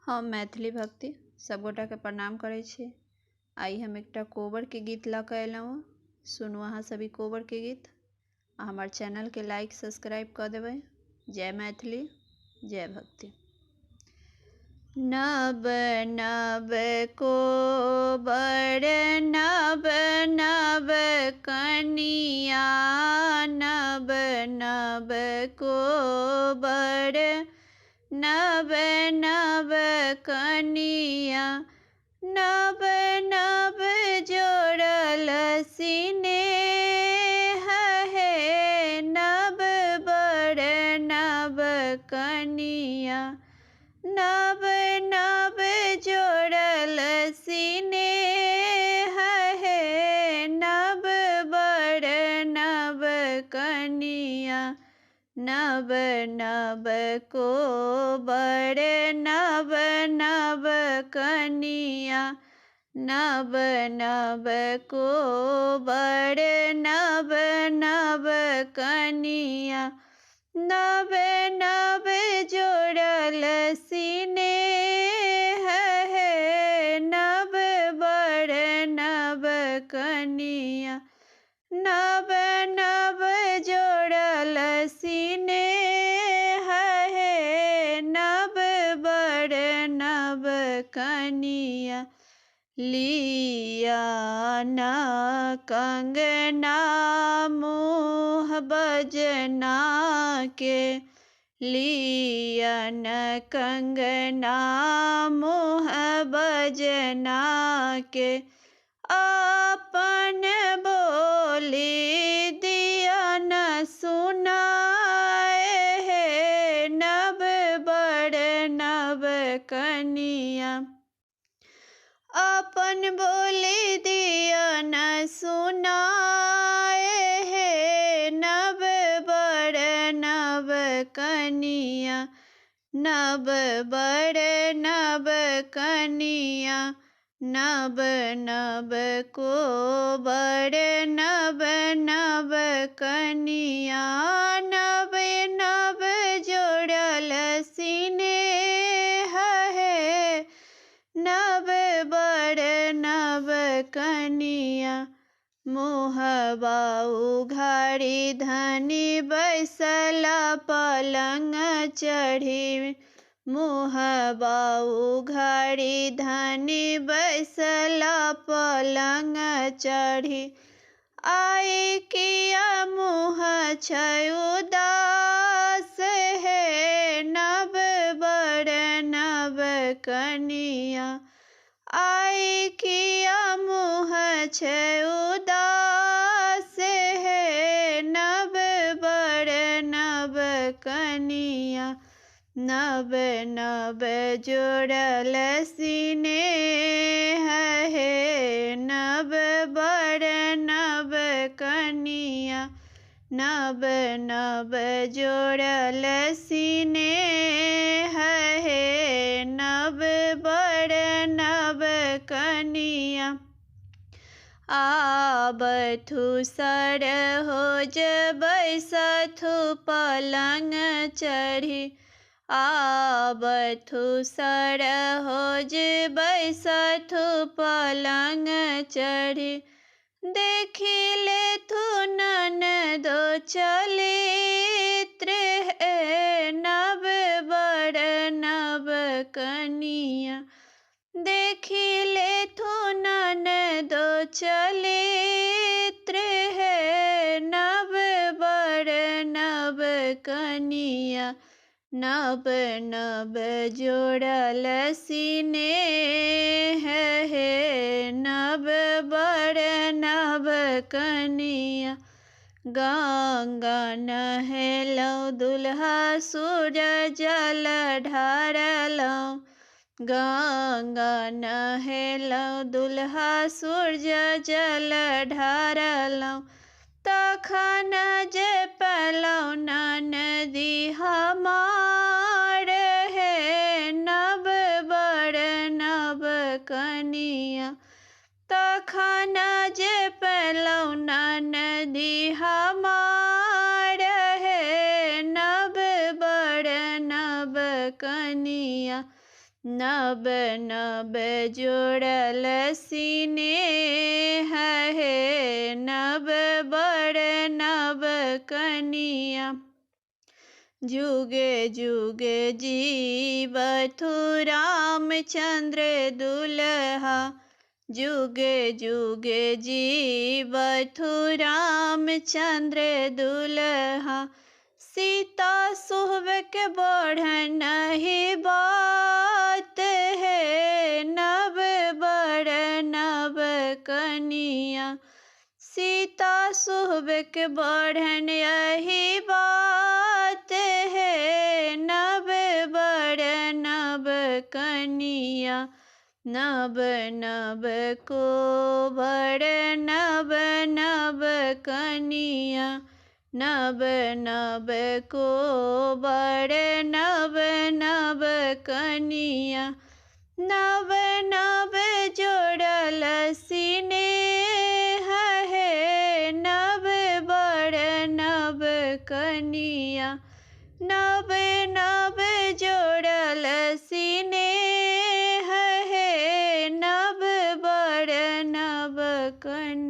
हम मैथिली भक्ति सबगोटा के प्रणाम करै छी। आई हम एकटा कोबर के गीत लऽ कऽ अयलहुँ हँ। सुनू अहाँ सभी कोबर के गीत आ हमार चैनल के लाइक सब्सक्राइब कऽ देबै। जय मैथिली, जय भक्ति। नब नब कोबर नब नब कनिया, नब नब कोबर नब नब कनिया, नब नब जोड़ल सिनेह हे, नब बड़ नब कनिया, नब नब जोड़ल सिनेह हे, नब बड़ नब कनिया, नब नब कोबर नब नब कनिया, नब नब कोबर नब नब कनिया, नब नब जोड़ल सिनेह हे, नब बड़ नब कनिया, नब नब जोड़ल सिनेह हे, नब बड़ नब कनिया। लिया न कंगना मुँह बजना के, लिया न कंगना मुँह बजना के, अपन बोली दिया न सुनाए हे, नब बड़ नब कनिया, अपन बोली दिया न सुनाए हे, नब बड़ नब कनिया, नब बड़ नब कनिया, नब नब कोबर नब नब कनिया, नब नब जोड़ल सिनेह हे, नब बड़ नब कनिया। मुहबा उघाड़ी धनी बैसला पलंग चढ़ी, मुहबा उघाड़ी धनी बैसला पलंग चढ़ी, आई किया मुँह छै उदास हे, नब बड़ नब कनिया, आई किया मुँह छै उदास हे, नब बड़ नब कनिया, नब नब जोड़ल सिनेह हे, नब बड़ नब कनिया, नब नब जोड़ल सिनेह हे, नब बड़ नब कनिया। आबथु सर हो बैसथु पलंग चढ़ी, आबथु सर हो बैसथु पलंग चढ़ी, देखी लेथु ननदो चलित्र हे, नब बड़ नब कनिया, देखी लेथु ननदो चलित्र हे, नब बड़ नब कनिया, नब नब जोड़ल सिनेह हे, नब बड़ नब कनिया। गंगा नहेलहुँ दुल्हा सूरज जल ढारलहुँ, गंगा नहेलहुँ दुल्हा सूरज जल ढारलहुँ, तखन जे पलहुँ ननदी हमार हे, नब बड़ नब कनिया, तखन जे पलहुँ ननदी हमार हे, नब बड़ नब कनिया, नब नब जोड़ल सिनेह है, नब बड़ नब कनिया। जुगे जुगे जीवथु रामचंद्र दुल्हा, जुगे जुगे जीवथु रामचंद्र दुल्हा। सीता सुहबक बढ़न ही बात है, नब बड़ नब कनिया। सीता सुहबक बढ़न यही बात है, नब बड़ नब कनिया। नब नब को बड़ नब नब कनिया, नब नब को बड़ नब नब कनिया। नब नब जोड़ल सिनेह है, नब बड़ नब कनिया। नब नब जोड़ल सिनेह है, नब बड़ नब कनिया।